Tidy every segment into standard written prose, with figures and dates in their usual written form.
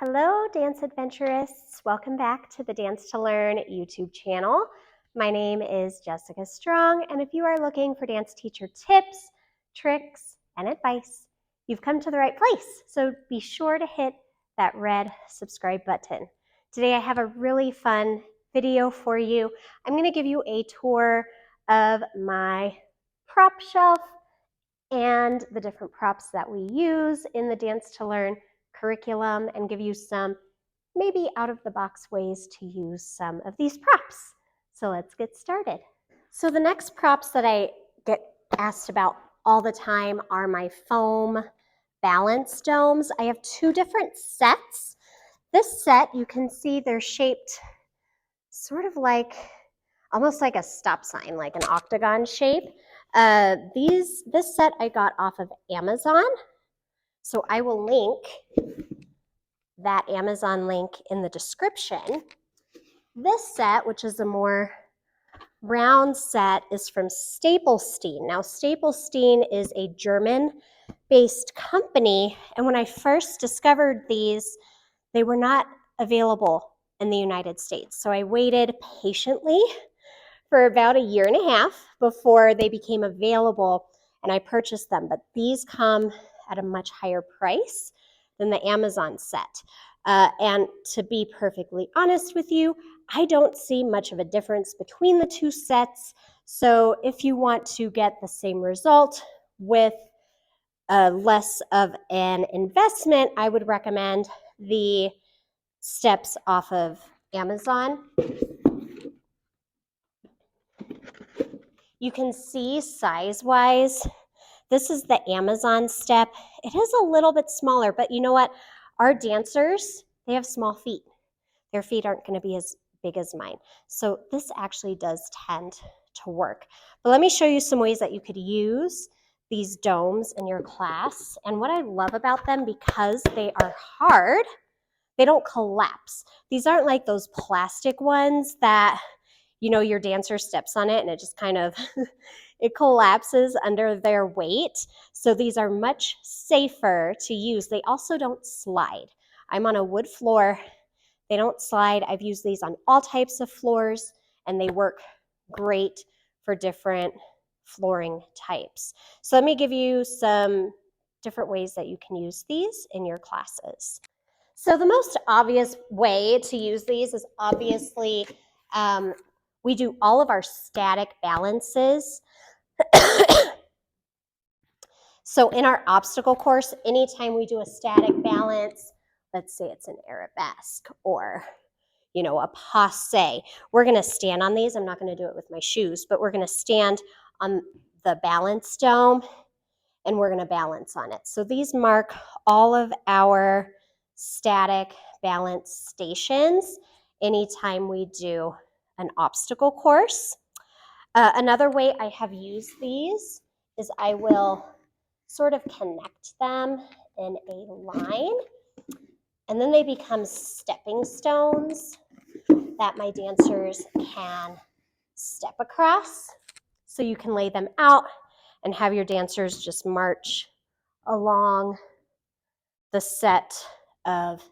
Hello, dance adventurists. Welcome back to the Dance to Learn YouTube channel. My name is Jessica Strong, and if you are looking for dance teacher tips, tricks, and advice, you've come to the right place. So be sure to hit that red subscribe button. Today I have a really fun video for you. I'm going to give you a tour of my prop shelf and the different props that we use in the Dance to Learn curriculum and give you some maybe out of the box ways to use some of these props. So let's get started. So the next props that I get asked about all the time are my foam balance domes. I have two different sets. This set, you can see they're shaped sort of like, almost like a stop sign, like an octagon shape. This set I got off of Amazon. So I will link that Amazon link in the description. This set, which is a more round set, is from Staplestein. Now, Staplestein is a German-based company, and when I first discovered these, they were not available in the United States. So I waited patiently for about a year and a half before they became available, and I purchased them. But these come at a much higher price than the Amazon set. And to be perfectly honest with you, I don't see much of a difference between the two sets. So if you want to get the same result with less of an investment, I would recommend the steps off of Amazon. You can see size-wise, this is the Amazon step. It is a little bit smaller, but you know what? Our dancers, they have small feet. Their feet aren't going to be as big as mine. So this actually does tend to work. But let me show you some ways that you could use these domes in your class. And what I love about them, because they are hard, they don't collapse. These aren't like those plastic ones that, you know, your dancer steps on it and it just kind of it collapses under their weight. So these are much safer to use. They also don't slide. I'm on a wood floor. They don't slide. I've used these on all types of floors, and they work great for different flooring types. So let me give you some different ways that you can use these in your classes. So the most obvious way to use these is obviously we do all of our static balances. So in our obstacle course, anytime we do a static balance, let's say it's an arabesque or, you know, a passe, we're going to stand on these. I'm not going to do it with my shoes, but we're going to stand on the balance dome and we're going to balance on it. So these mark all of our static balance stations anytime we do an obstacle course. Another way I have used these is I will sort of connect them in a line, and then they become stepping stones that my dancers can step across. So you can lay them out and have your dancers just march along the set of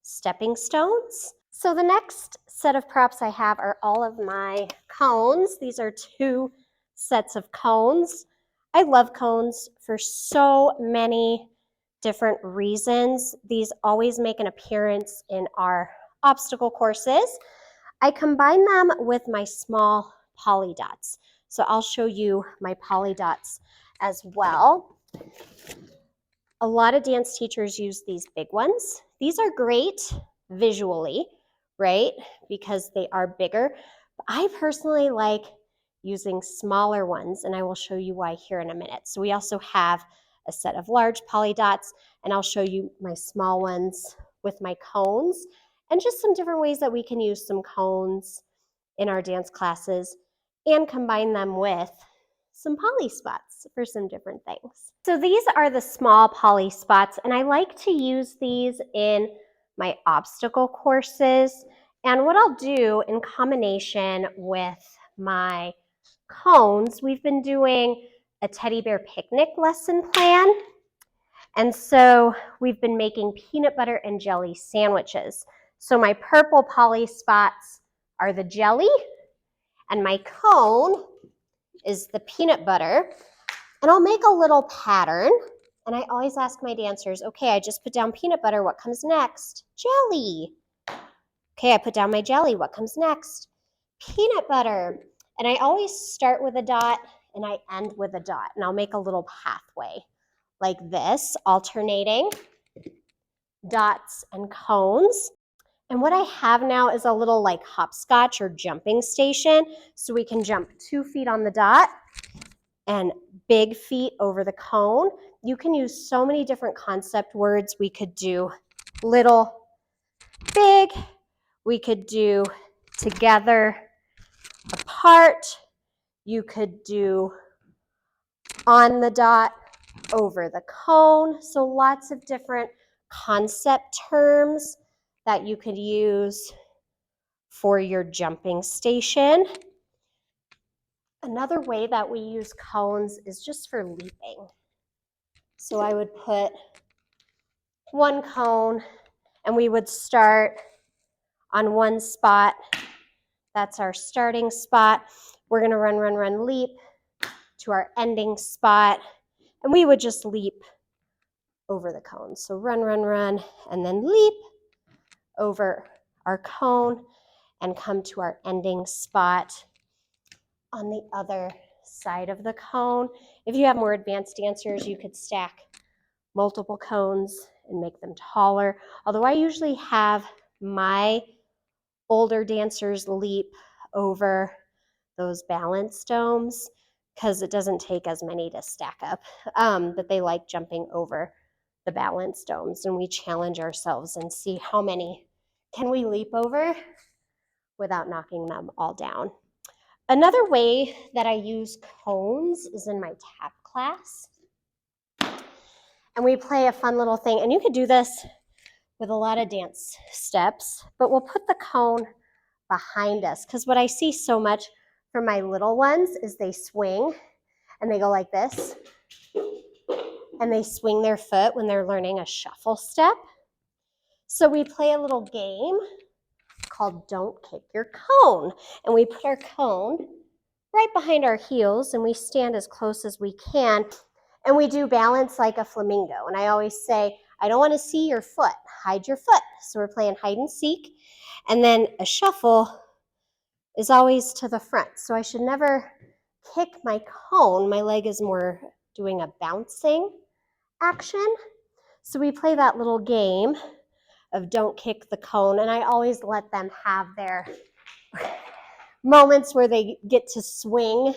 stepping stones. So the next set of props I have are all of my cones. These are two sets of cones. I love cones for so many different reasons. These always make an appearance in our obstacle courses. I combine them with my small poly dots. So I'll show you my poly dots as well. A lot of dance teachers use these big ones. These are great visually, right? Because they are bigger. But I personally like using smaller ones, and I will show you why here in a minute. So we also have a set of large poly dots, and I'll show you my small ones with my cones, and just some different ways that we can use some cones in our dance classes and combine them with some poly spots for some different things. So these are the small poly spots, and I like to use these in my obstacle courses. And what I'll do in combination with my cones, we've been doing a teddy bear picnic lesson plan. And so we've been making peanut butter and jelly sandwiches. So my purple poly spots are the jelly, and my cone is the peanut butter. And I'll make a little pattern, and I always ask my dancers, okay, I just put down peanut butter, what comes next? Jelly. Okay, I put down my jelly, what comes next? Peanut butter. And I always start with a dot and I end with a dot, and I'll make a little pathway like this, alternating dots and cones. And what I have now is a little like hopscotch or jumping station, so we can jump 2 feet on the dot and big feet over the cone. You can use so many different concept words. We could do little, big. We could do together, apart. You could do on the dot, over the cone. So lots of different concept terms that you could use for your jumping station. Another way that we use cones is just for leaping. So I would put one cone and we would start on one spot. That's our starting spot. We're gonna run, run, run, leap to our ending spot, and we would just leap over the cone. So run, run, run, and then leap over our cone and come to our ending spot on the other side of the cone. If you have more advanced dancers, you could stack multiple cones and make them taller. Although I usually have my older dancers leap over those balance domes because it doesn't take as many to stack up, but they like jumping over the balance domes, and we challenge ourselves and see how many can we leap over without knocking them all down. Another way that I use cones is in my tap class. And we play a fun little thing, and you could do this with a lot of dance steps, but we'll put the cone behind us, because what I see so much for my little ones is they swing and they go like this, and they swing their foot when they're learning a shuffle step. So we play a little game called Don't Kick Your Cone, and we put our cone right behind our heels and we stand as close as we can, and we do balance like a flamingo. And I always say, I don't want to see your foot, hide your foot. So we're playing hide and seek, and then a shuffle is always to the front. So I should never kick my cone. My leg is more doing a bouncing action. So we play that little game of don't kick the cone, and I always let them have their moments where they get to swing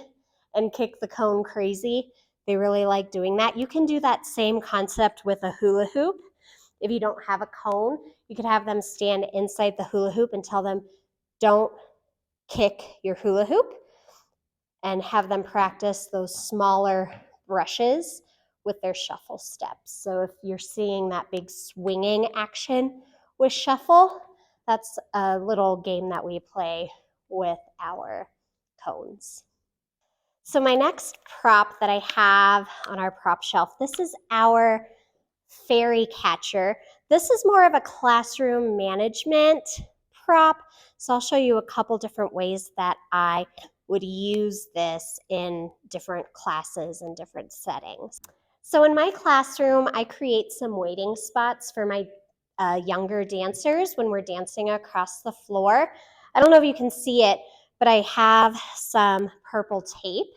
and kick the cone crazy. They really like doing that. You can do that same concept with a hula hoop. If you don't have a cone, you could have them stand inside the hula hoop and tell them, don't kick your hula hoop, and have them practice those smaller brushes with their shuffle steps. So if you're seeing that big swinging action with shuffle, that's a little game that we play with our cones. So my next prop that I have on our prop shelf, this is our fairy catcher. This is more of a classroom management prop. So I'll show you a couple different ways that I would use this in different classes and different settings. So in my classroom, I create some waiting spots for my younger dancers when we're dancing across the floor. I don't know if you can see it, but I have some purple tape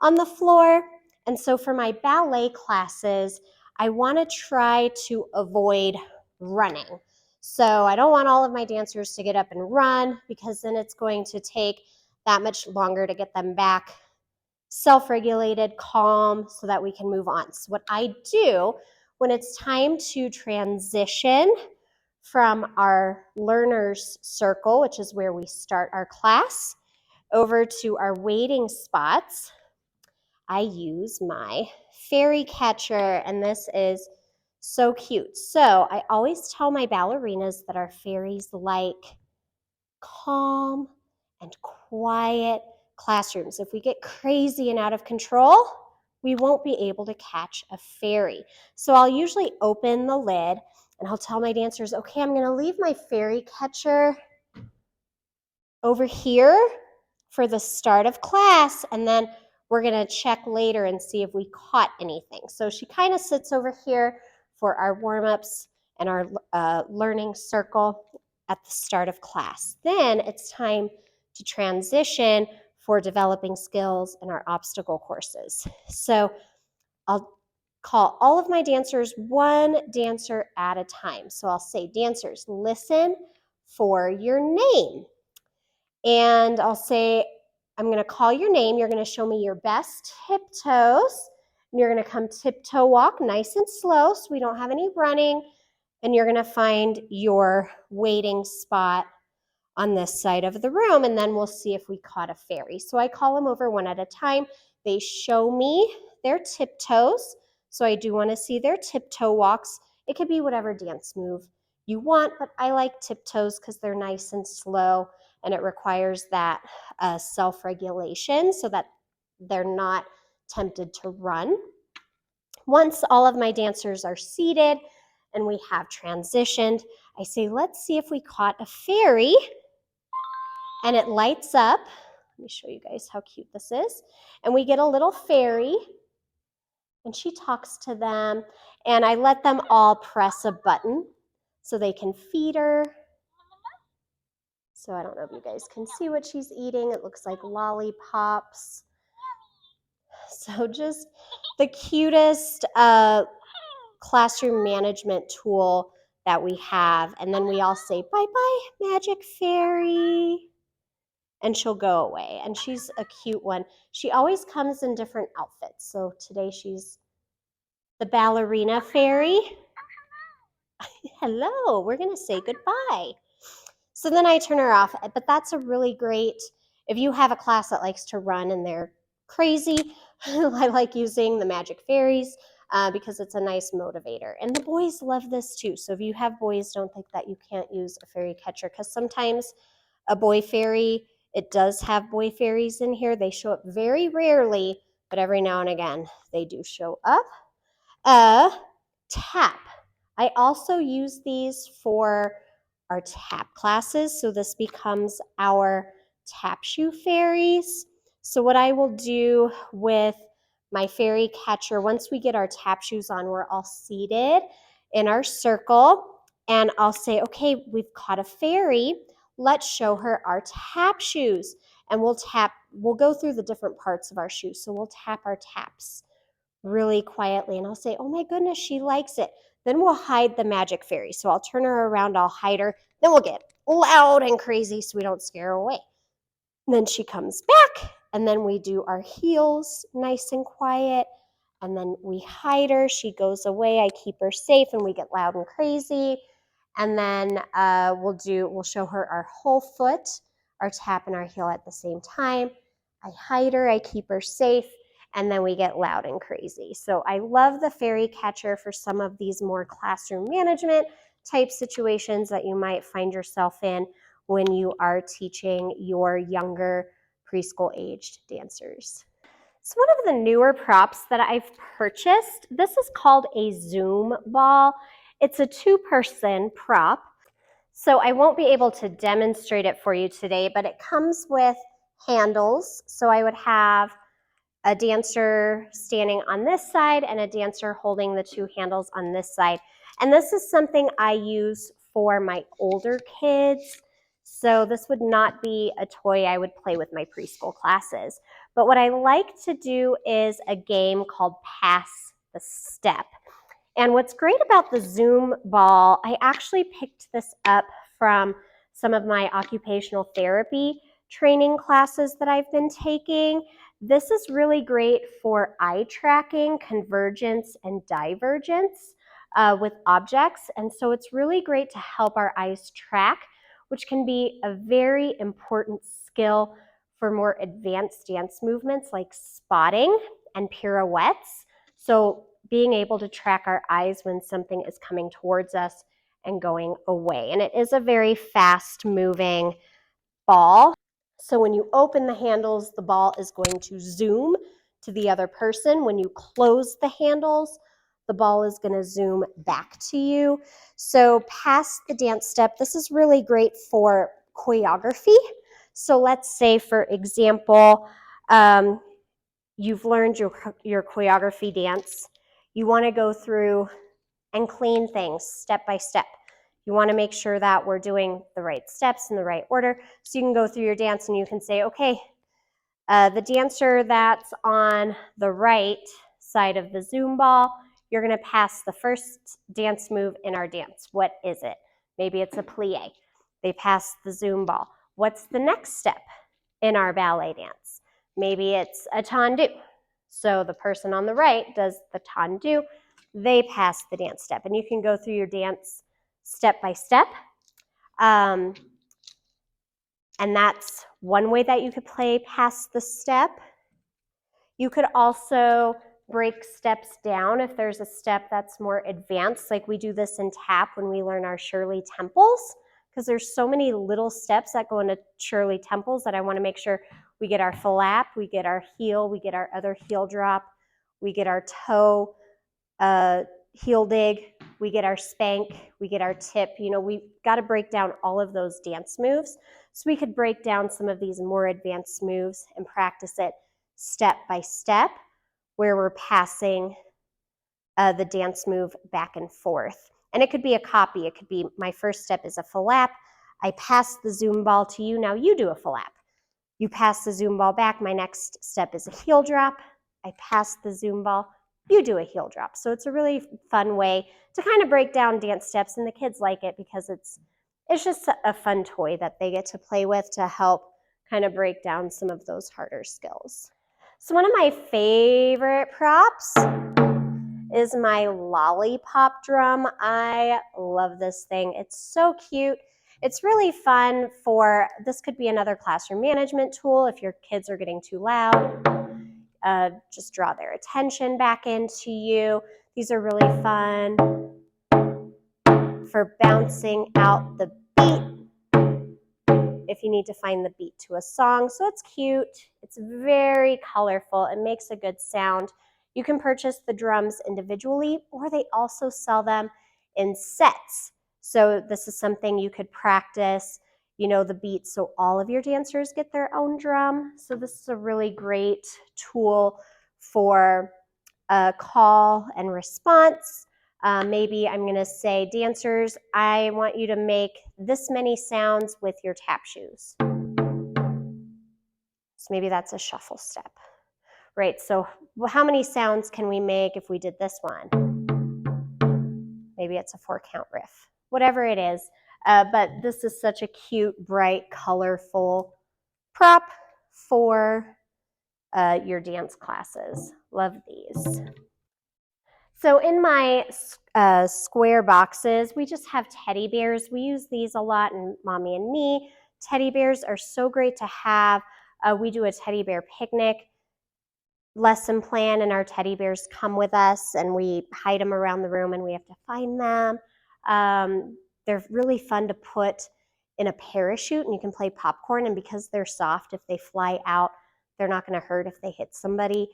on the floor. And so for my ballet classes, I want to try to avoid running. So I don't want all of my dancers to get up and run, because then it's going to take that much longer to get them back self-regulated, calm, so that we can move on. So what I do when it's time to transition from our learners circle, which is where we start our class, over to our waiting spots, I use my fairy catcher, and this is so cute. So I always tell my ballerinas that our fairies like calm and quiet classrooms. If we get crazy and out of control, we won't be able to catch a fairy. So I'll usually open the lid and I'll tell my dancers, okay, I'm gonna leave my fairy catcher over here for the start of class, and then we're gonna check later and see if we caught anything. So she kind of sits over here for our warm-ups and our learning circle at the start of class. Then it's time to transition for developing skills in our obstacle courses. So I'll call all of my dancers one dancer at a time. So I'll say, dancers, listen for your name. And I'll say, I'm going to call your name. You're going to show me your best tiptoes. And you're going to come tiptoe walk nice and slow so we don't have any running. And you're going to find your waiting spot on this side of the room, and then we'll see if we caught a fairy. So I call them over one at a time. They show me their tiptoes. So I do want to see their tiptoe walks. It could be whatever dance move you want, but I like tiptoes because they're nice and slow, and it requires that self-regulation so that they're not tempted to run. Once all of my dancers are seated and we have transitioned, I say, let's see if we caught a fairy. And it lights up. Let me show you guys how cute this is. And we get a little fairy, and she talks to them, and I let them all press a button so they can feed her. So I don't know if you guys can see what she's eating. It looks like lollipops. So just the cutest classroom management tool that we have. And then we all say, bye-bye, magic fairy. And she'll go away. And she's a cute one. She always comes in different outfits. So today she's the ballerina fairy. Hello, we're gonna say goodbye. So then I turn her off, but that's a really great, if you have a class that likes to run and they're crazy, I like using the magic fairies because it's a nice motivator. And the boys love this too. So if you have boys, don't think that you can't use a fairy catcher, because sometimes a boy fairy, it does have boy fairies in here. They show up very rarely, but every now and again they do show up. Tap. I also use these for our tap classes. So this becomes our tap shoe fairies. So what I will do with my fairy catcher, once we get our tap shoes on, we're all seated in our circle, and I'll say, okay, we've caught a fairy. Let's show her our tap shoes. And we'll go through the different parts of our shoes. So we'll tap our taps really quietly, and I'll say, oh my goodness, she likes it. Then we'll hide the magic fairy. So I'll turn her around, I'll hide her. Then we'll get loud and crazy so we don't scare her away. And then she comes back, and then we do our heels nice and quiet, and then we hide her. She goes away. I keep her safe, and we get loud and crazy. And then we'll show her our whole foot, our tap and our heel at the same time. I hide her, I keep her safe, and then we get loud and crazy. So I love the fairy catcher for some of these more classroom management type situations that you might find yourself in when you are teaching your younger preschool aged dancers. So one of the newer props that I've purchased, this is called a Zoom ball. It's a 2-person prop. So I won't be able to demonstrate it for you today, but it comes with handles. So I would have a dancer standing on this side and a dancer holding the 2 handles on this side. And this is something I use for my older kids. So this would not be a toy I would play with my preschool classes. But what I like to do is a game called Pass the Step. And what's great about the Zoom ball, I actually picked this up from some of my occupational therapy training classes that I've been taking. This is really great for eye tracking, convergence, and divergence with objects. And so it's really great to help our eyes track, which can be a very important skill for more advanced dance movements like spotting and pirouettes. So being able to track our eyes when something is coming towards us and going away. And it is a very fast moving ball. So when you open the handles, the ball is going to zoom to the other person. When you close the handles, the ball is going to zoom back to you. So pass the dance step. This is really great for choreography. So let's say, for example, you've learned your choreography dance. You want to go through and clean things step by step. You want to make sure that we're doing the right steps in the right order. So you can go through your dance and you can say, okay, the dancer that's on the right side of the Zoom ball, you're going to pass the first dance move in our dance. What is it? Maybe it's a plie. They pass the Zoom ball. What's the next step in our ballet dance? Maybe it's a tendu. So the person on the right does the tendu. They pass the dance step. And you can go through your dance step by step. And that's one way that you could play past the step. You could also break steps down if there's a step that's more advanced, like we do this in tap when we learn our Shirley Temples, because there's so many little steps that go into Shirley Temples that I want to make sure we get our flap, we get our heel, we get our other heel drop, we get our toe heel dig, we get our spank, we get our tip. You know, we've got to break down all of those dance moves. So we could break down some of these more advanced moves and practice it step by step, where we're passing the dance move back and forth. And it could be a copy. It could be, my first step is a flap. I pass the Zoom ball to you. Now you do a flap. You pass the Zoom ball back. My next step is a heel drop. I pass the Zoom ball. You do a heel drop. So it's a really fun way to kind of break down dance steps, and the kids like it because it's just a fun toy that they get to play with to help kind of break down some of those harder skills. So one of my favorite props is my Lollipop drum. I love this thing. It's so cute. It's really fun for, this could be another classroom management tool if your kids are getting too loud. Just draw their attention back into you. These are really fun for bouncing out the beat if you need to find the beat to a song. So it's cute. It's very colorful. It makes a good sound. You can purchase the drums individually, or they also sell them in sets. So this is something you could practice, you know, the beat, so all of your dancers get their own drum. So this is a really great tool for call and response. Maybe I'm going to say, dancers, I want you to make this many sounds with your tap shoes. So maybe that's a shuffle step, right? So how many sounds can we make if we did this one? Maybe it's a 4-count riff, whatever it is. But this is such a cute, bright, colorful prop for your dance classes. Love these. So in my square boxes, we just have teddy bears. We use these a lot in Mommy and Me. Teddy bears are so great to have. We do a teddy bear picnic lesson plan, and our teddy bears come with us, and we hide them around the room, and we have to find them. They're really fun to put in a parachute, and you can play popcorn, and because they're soft, if they fly out, they're not going to hurt if they hit somebody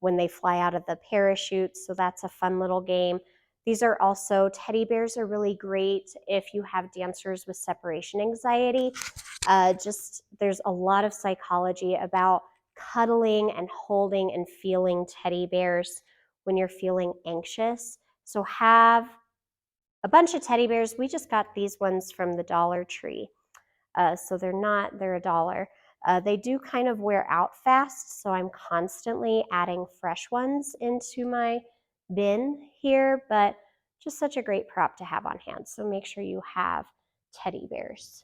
when they fly out of the parachute. So that's a fun little game. These are also, teddy bears are really great if you have dancers with separation anxiety. There's a lot of psychology about cuddling and holding and feeling teddy bears when you're feeling anxious. So have a bunch of teddy bears. We just got these ones from the Dollar Tree. So they're $1. They do kind of wear out fast, so I'm constantly adding fresh ones into my bin here, but just such a great prop to have on hand. So make sure you have teddy bears.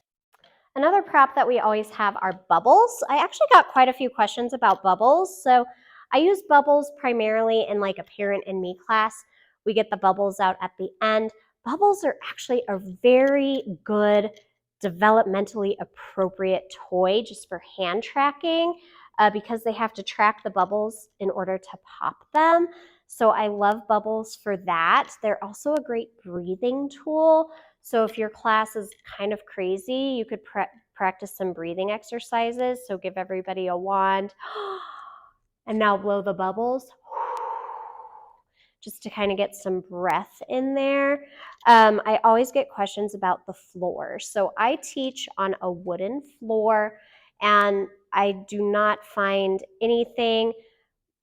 Another prop that we always have are bubbles. I actually got quite a few questions about bubbles. So I use bubbles primarily in like a parent and me class. We get the bubbles out at the end. Bubbles are actually a very good developmentally appropriate toy just for hand tracking because they have to track the bubbles in order to pop them. So I love bubbles for that. They're also a great breathing tool. So if your class is kind of crazy, you could practice some breathing exercises. So give everybody a wand And now blow the bubbles, just to kind of get some breath in there. I always get questions about the floor. So I teach on a wooden floor, and I do not find anything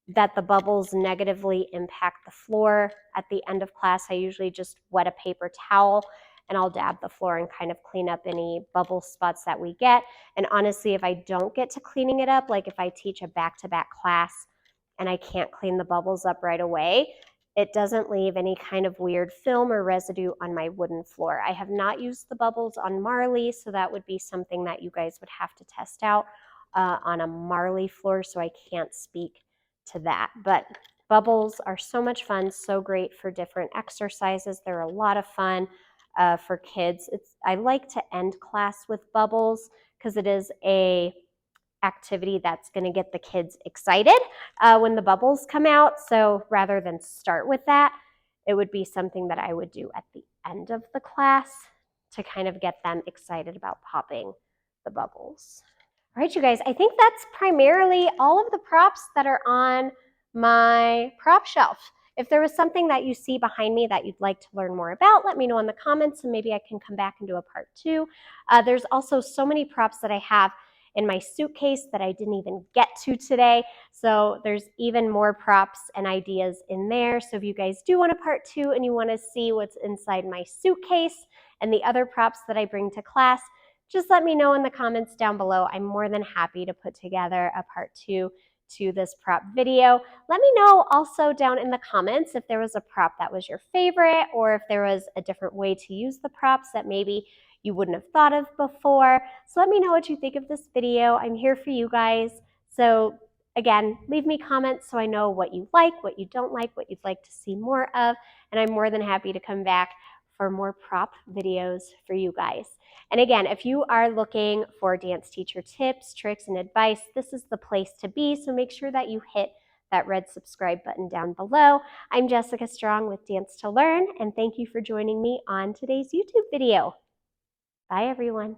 that the bubbles negatively impact the floor. At the end of class, I usually just wet a paper towel and I'll dab the floor and kind of clean up any bubble spots that we get. And honestly, if I don't get to cleaning it up, like if I teach a back-to-back class and I can't clean the bubbles up right away, it doesn't leave any kind of weird film or residue on my wooden floor. I have not used the bubbles on Marley, so that would be something that you guys would have to test out on a Marley floor, so I can't speak to that. But bubbles are so much fun, so great for different exercises. They're a lot of fun for kids. I like to end class with bubbles because it is a activity that's going to get the kids excited when the bubbles come out. So rather than start with that, it would be something that I would do at the end of the class to kind of get them excited about popping the bubbles. All right, you guys, I think that's primarily all of the props that are on my prop shelf. If there was something that you see behind me that you'd like to learn more about, let me know in the comments and maybe I can come back and do a part 2. There's also so many props that I have in my suitcase that I didn't even get to today. So there's even more props and ideas in there. So if you guys do want a part 2 and you want to see what's inside my suitcase and the other props that I bring to class, just let me know in the comments down below. I'm more than happy to put together a part 2 to this prop video. Let me know also down in the comments if there was a prop that was your favorite or if there was a different way to use the props that maybe you wouldn't have thought of before. So let me know what you think of this video. I'm here for you guys. So again, leave me comments so I know what you like, what you don't like, what you'd like to see more of, and I'm more than happy to come back for more prop videos for you guys. And again, if you are looking for dance teacher tips, tricks, and advice, this is the place to be. So make sure that you hit that red subscribe button down below. I'm Jessica Strong with Dance to Learn, and thank you for joining me on today's YouTube video. Bye, everyone.